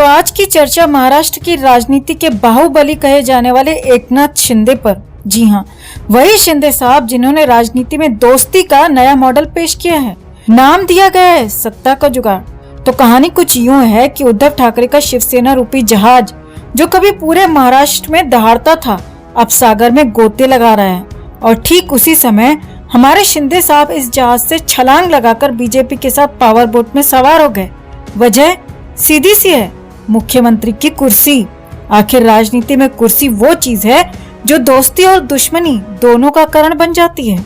आज की चर्चा महाराष्ट्र की राजनीति के बाहुबली कहे जाने वाले एकनाथ शिंदे पर। जी हाँ, वही शिंदे साहब जिन्होंने राजनीति में दोस्ती का नया मॉडल पेश किया है। नाम दिया गया है सत्ता का जुगाड़। तो कहानी कुछ यूं है कि उद्धव ठाकरे का शिवसेना रूपी जहाज, जो कभी पूरे महाराष्ट्र में दहाड़ता था, अब सागर में गोते लगा रहा है। और ठीक उसी समय हमारे शिंदे साहब इस जहाज से छलांग लगाकर बीजेपी के साथ पावर बोट में सवार हो गए। वजह सीधी सी है, मुख्यमंत्री की कुर्सी। आखिर राजनीति में कुर्सी वो चीज है जो दोस्ती और दुश्मनी दोनों का कारण बन जाती है।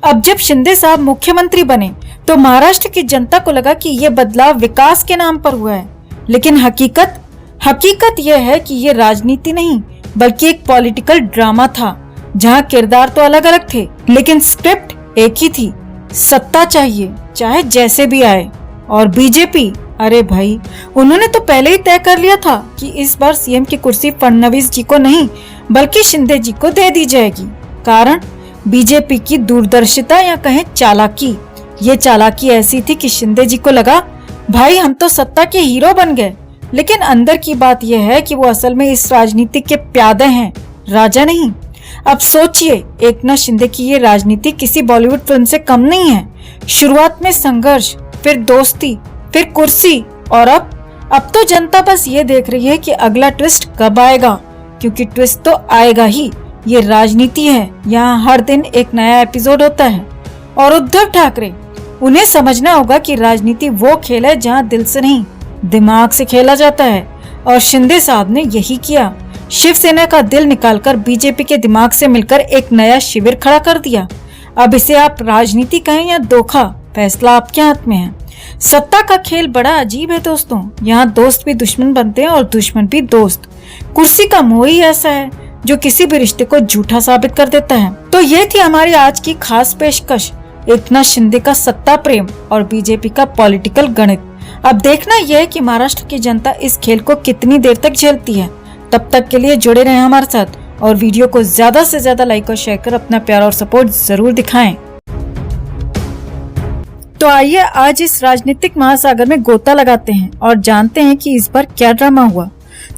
अब जब शिंदे साहब मुख्यमंत्री बने तो महाराष्ट्र की जनता को लगा कि ये बदलाव विकास के नाम पर हुआ है, लेकिन हकीकत यह है कि ये राजनीति नहीं बल्कि एक पॉलिटिकल ड्रामा था, जहां किरदार तो अलग अलग थे लेकिन स्क्रिप्ट एक ही थी। सत्ता चाहिए चाहे जैसे भी आए। और बीजेपी, अरे भाई, उन्होंने तो पहले ही तय कर लिया था कि इस बार सीएम की कुर्सी फडणवीस जी को नहीं बल्कि शिंदे जी को दे दी जाएगी। कारण बीजेपी की दूरदर्शिता या कहें चालाकी। ये चालाकी ऐसी थी कि शिंदे जी को लगा भाई हम तो सत्ता के हीरो बन गए, लेकिन अंदर की बात यह है कि वो असल में इस राजनीति के प्यादे हैं, राजा नहीं। अब सोचिए, एकनाथ शिंदे की ये राजनीति किसी बॉलीवुड फिल्म से कम नहीं है। शुरुआत में संघर्ष, फिर दोस्ती, फिर कुर्सी, और अब तो जनता बस ये देख रही है कि अगला ट्विस्ट कब आएगा, क्योंकि ट्विस्ट तो आएगा ही। ये राजनीति है, यहाँ हर दिन एक नया एपिसोड होता है। और उद्धव ठाकरे, उन्हें समझना होगा कि राजनीति वो खेल है जहाँ दिल से नहीं दिमाग से खेला जाता है। और शिंदे साहब ने यही किया। शिवसेना का दिल निकालकर बीजेपी के दिमाग से मिलकर एक नया शिविर खड़ा कर दिया। अब इसे आप राजनीति कहें या धोखा, फैसला आपके हाथ में है। सत्ता का खेल बड़ा अजीब है दोस्तों। यहाँ दोस्त भी दुश्मन बनते हैं और दुश्मन भी दोस्त। कुर्सी का मोह ही ऐसा है जो किसी भी रिश्ते को झूठा साबित कर देता है। तो ये थी हमारी आज की खास पेशकश, एकनाथ शिंदे का सत्ता प्रेम और बीजेपी का पॉलिटिकल गणित। अब देखना यह है कि महाराष्ट्र की जनता इस खेल को कितनी देर तक झेलती है। तब तक के लिए जुड़े रहें हमारे साथ और वीडियो को ज्यादा से ज्यादा लाइक और शेयर कर अपना प्यार और सपोर्ट जरूर दिखाएं। तो आइए आज इस राजनीतिक महासागर में गोता लगाते हैं और जानते हैं कि इस बार क्या ड्रामा हुआ।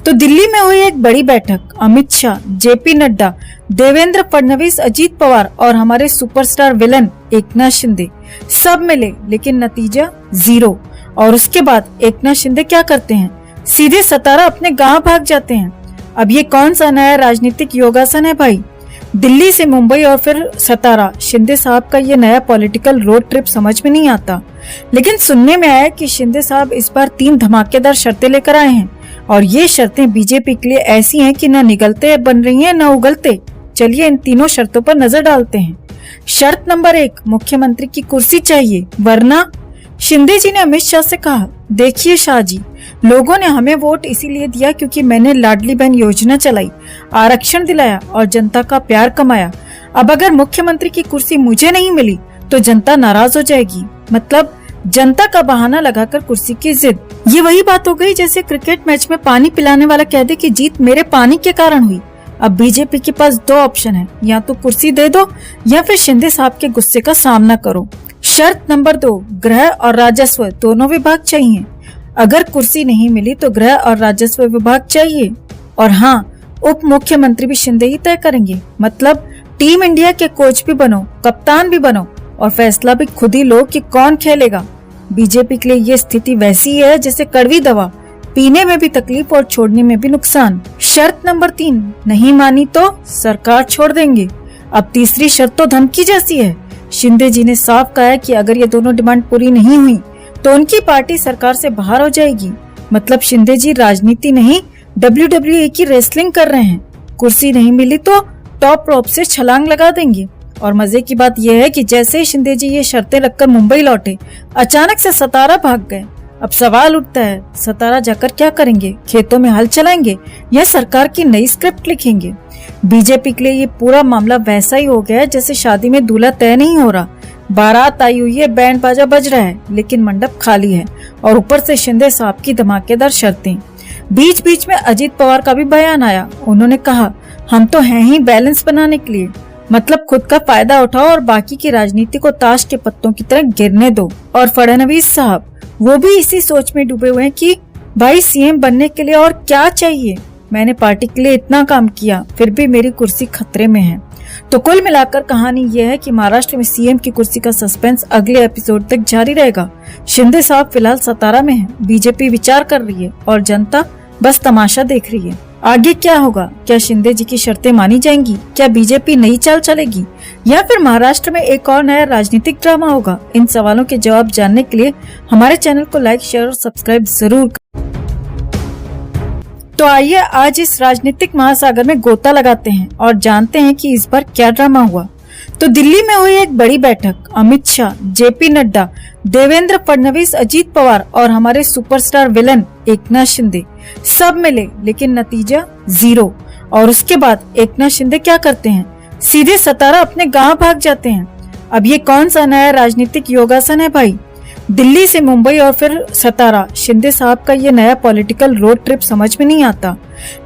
तो दिल्ली में हुई एक बड़ी बैठक। अमित शाह, जेपी नड्डा, देवेंद्र फडणवीस, अजीत पवार और हमारे सुपरस्टार विलन एकनाथ शिंदे सब मिले, लेकिन नतीजा जीरो। और उसके बाद एकनाथ शिंदे क्या करते हैं, सीधे सतारा अपने गांव भाग जाते हैं। अब ये कौन सा नया राजनीतिक योगासन है भाई। दिल्ली से मुंबई और फिर सतारा, शिंदे साहब का ये नया पॉलिटिकल रोड ट्रिप समझ में नहीं आता। लेकिन सुनने में आया कि शिंदे साहब इस बार 3 धमाकेदार शर्तें लेकर आए हैं और ये शर्तें बीजेपी के लिए ऐसी हैं कि न निगलते बन रही हैं न उगलते। चलिए इन तीनों शर्तों पर नजर डालते हैं। शर्त नंबर 1, मुख्यमंत्री की कुर्सी चाहिए, वरना शिंदे जी ने अमित शाह से कहा, देखिए शाह जी, लोगों ने हमें वोट इसीलिए दिया क्योंकि मैंने लाडली बहन योजना चलाई, आरक्षण दिलाया और जनता का प्यार कमाया। अब अगर मुख्यमंत्री की कुर्सी मुझे नहीं मिली तो जनता नाराज हो जाएगी। मतलब जनता का बहाना लगाकर कुर्सी की जिद। ये वही बात हो गई जैसे क्रिकेट मैच में पानी पिलाने वाला कह दे कि जीत मेरे पानी के कारण हुई। अब बीजेपी के पास 2 ऑप्शन है, या तो कुर्सी दे दो या फिर शिंदे साहब के गुस्से का सामना करो। शर्त नंबर 2, गृह और राजस्व दोनों विभाग चाहिए। अगर कुर्सी नहीं मिली तो गृह और राजस्व विभाग चाहिए। और हाँ, उप मुख्यमंत्री भी शिंदे ही तय करेंगे। मतलब टीम इंडिया के कोच भी बनो, कप्तान भी बनो और फैसला भी खुद ही लो कि कौन खेलेगा। बीजेपी के लिए ये स्थिति वैसी है जैसे कड़वी दवा, पीने में भी तकलीफ और छोड़ने में भी नुकसान। शर्त नंबर 3, नहीं मानी तो सरकार छोड़ देंगे। अब तीसरी शर्त तो धमकी जैसी है। शिंदे जी ने साफ कहा है कि अगर ये दोनों डिमांड पूरी नहीं हुई तो उनकी पार्टी सरकार से बाहर हो जाएगी। मतलब शिंदे जी राजनीति नहीं WWE की रेसलिंग कर रहे हैं। कुर्सी नहीं मिली तो टॉप रोप से छलांग लगा देंगे। और मजे की बात यह है कि जैसे ही शिंदे जी ये शर्तें रखकर मुंबई लौटे, अचानक से सतारा भाग गए। अब सवाल उठता है, सतारा जाकर क्या करेंगे, खेतों में हल चलाएंगे या सरकार की नई स्क्रिप्ट लिखेंगे। बीजेपी के लिए ये पूरा मामला वैसा ही हो गया है जैसे शादी में दूल्हा तय नहीं हो रहा, बारात आई हुई है, बैंड बाजा बज रहा है, लेकिन मंडप खाली है और ऊपर से शिंदे साहब की धमाकेदार शर्तें। बीच बीच में अजीत पवार का भी बयान आया। उन्होंने कहा, हम तो हैं ही बैलेंस बनाने के लिए, मतलब खुद का फायदा उठाओ और बाकी की राजनीति को ताश के पत्तों की तरह गिरने दो। और फडणवीस साहब वो भी इसी सोच में डूबे हुए हैं कि भाई सीएम बनने के लिए और क्या चाहिए? मैंने पार्टी के लिए इतना काम किया, फिर भी मेरी कुर्सी खतरे में है। तो कुल मिलाकर कहानी यह है कि महाराष्ट्र में सीएम की कुर्सी का सस्पेंस अगले एपिसोड तक जारी रहेगा। शिंदे साहब फिलहाल सतारा में हैं, बीजेपी विचार कर रही है और जनता बस तमाशा देख रही है। आगे क्या होगा? क्या शिंदे जी की शर्तें मानी जाएंगी? क्या बीजेपी नई चाल चलेगी या फिर महाराष्ट्र में एक और नया राजनीतिक ड्रामा होगा? इन सवालों के जवाब जानने के लिए हमारे चैनल को लाइक, शेयर और सब्सक्राइब जरूर करें। तो आइए आज इस राजनीतिक महासागर में गोता लगाते हैं और जानते हैं कि इस बार क्या ड्रामा हुआ। तो दिल्ली में हुई एक बड़ी बैठक। अमित शाह, जेपी नड्डा, देवेंद्र फडणवीस, अजीत पवार और हमारे सुपरस्टार विलन एकनाथ शिंदे सब मिले, लेकिन नतीजा जीरो। और उसके बाद एकनाथ शिंदे क्या करते हैं? सीधे सतारा अपने गांव भाग जाते हैं। अब ये कौन सा नया राजनीतिक योगासन है भाई? दिल्ली से मुंबई और फिर सतारा। शिंदे साहब का ये नया पॉलिटिकल रोड ट्रिप समझ में नहीं आता,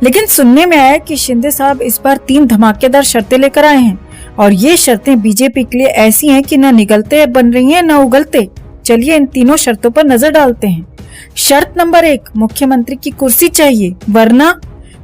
लेकिन सुनने में आया कि शिंदे साहब इस बार 3 धमाकेदार शर्तें लेकर आए हैं और ये शर्तें बीजेपी के लिए ऐसी हैं कि न निगलते बन रही हैं न उगलते। चलिए इन तीनों शर्तों पर नजर डालते हैं। शर्त नंबर 1, मुख्यमंत्री की कुर्सी चाहिए, वरना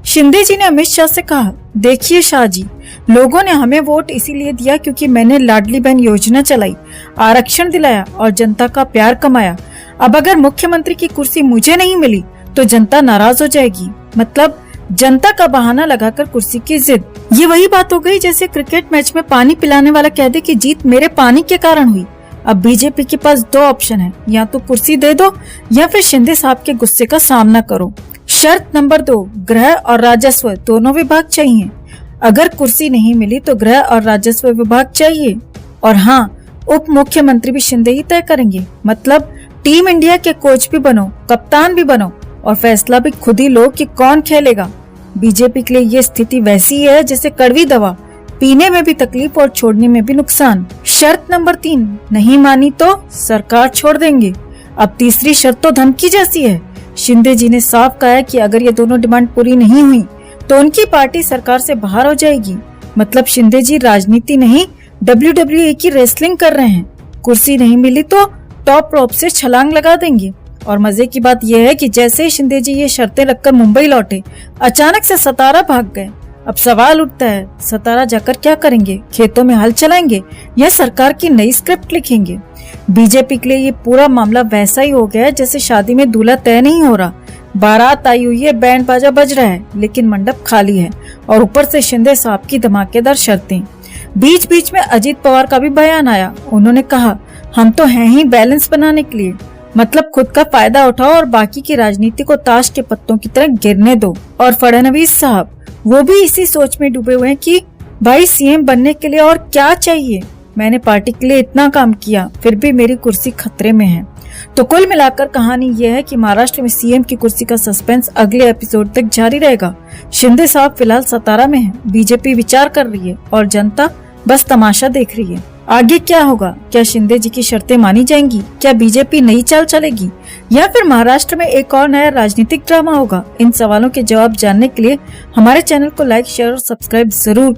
शिंदे जी ने अमित शाह से कहा, देखिए शाह जी, लोगों ने हमें वोट इसीलिए दिया क्योंकि मैंने लाडली बहन योजना चलाई, आरक्षण दिलाया और जनता का प्यार कमाया। अब अगर मुख्यमंत्री की कुर्सी मुझे नहीं मिली तो जनता नाराज हो जाएगी। मतलब जनता का बहाना लगाकर कुर्सी की जिद। ये वही बात हो गई जैसे क्रिकेट मैच में पानी पिलाने वाला कह दे कि जीत मेरे पानी के कारण हुई। अब बीजेपी के पास 2 ऑप्शन है, या तो कुर्सी दे दो या फिर शिंदे साहब के गुस्से का सामना करो। शर्त नंबर 2, गृह और राजस्व दोनों विभाग चाहिए। अगर कुर्सी नहीं मिली तो गृह और राजस्व विभाग चाहिए। और हाँ, उप मुख्यमंत्री भी शिंदे ही तय करेंगे। मतलब टीम इंडिया के कोच भी बनो, कप्तान भी बनो और फैसला भी खुद ही लो कि कौन खेलेगा। बीजेपी के लिए ये स्थिति वैसी है जैसे कड़वी दवा, पीने में भी तकलीफ और छोड़ने में भी नुकसान। शर्त नंबर 3, नहीं मानी तो सरकार छोड़ देंगे। अब तीसरी शर्त तो धमकी जैसी है। शिंदे जी ने साफ कहा है कि अगर ये दोनों डिमांड पूरी नहीं हुई तो उनकी पार्टी सरकार से बाहर हो जाएगी। मतलब शिंदे जी राजनीति नहीं, WWE की रेसलिंग कर रहे हैं। कुर्सी नहीं मिली तो टॉप रोप से छलांग लगा देंगे। और मजे की बात यह है कि जैसे ही शिंदे जी ये शर्तें लगकर मुंबई लौटे, अचानक से सतारा भाग गए। अब सवाल उठता है, सतारा जाकर क्या करेंगे? खेतों में हल चलाएंगे या सरकार की नई स्क्रिप्ट लिखेंगे? बीजेपी के लिए ये पूरा मामला वैसा ही हो गया है जैसे शादी में दूल्हा तय नहीं हो रहा, बारात आई हुई है, बैंड बाजा बज रहा है, लेकिन मंडप खाली है और ऊपर से शिंदे साहब की धमाकेदार शर्तें। बीच बीच में अजीत पवार का भी बयान आया। उन्होंने कहा, हम तो हैं ही बैलेंस बनाने के लिए, मतलब खुद का फायदा उठाओ और बाकी की राजनीति को ताश के पत्तों की तरह गिरने दो। और फडणवीस साहब वो भी इसी सोच में डूबे हुए हैं कि भाई सीएम बनने के लिए और क्या चाहिए? मैंने पार्टी के लिए इतना काम किया, फिर भी मेरी कुर्सी खतरे में है। तो कुल मिलाकर कहानी यह है कि महाराष्ट्र में सीएम की कुर्सी का सस्पेंस अगले एपिसोड तक जारी रहेगा। शिंदे साहब फिलहाल सतारा में हैं, बीजेपी विचार कर रही है और जनता बस तमाशा देख रही है। आगे क्या होगा? क्या शिंदे जी की शर्तें मानी जाएंगी? क्या बीजेपी नई चाल चलेगी या फिर महाराष्ट्र में एक और नया राजनीतिक ड्रामा होगा? इन सवालों के जवाब जानने के लिए हमारे चैनल को लाइक, शेयर और सब्सक्राइब जरूर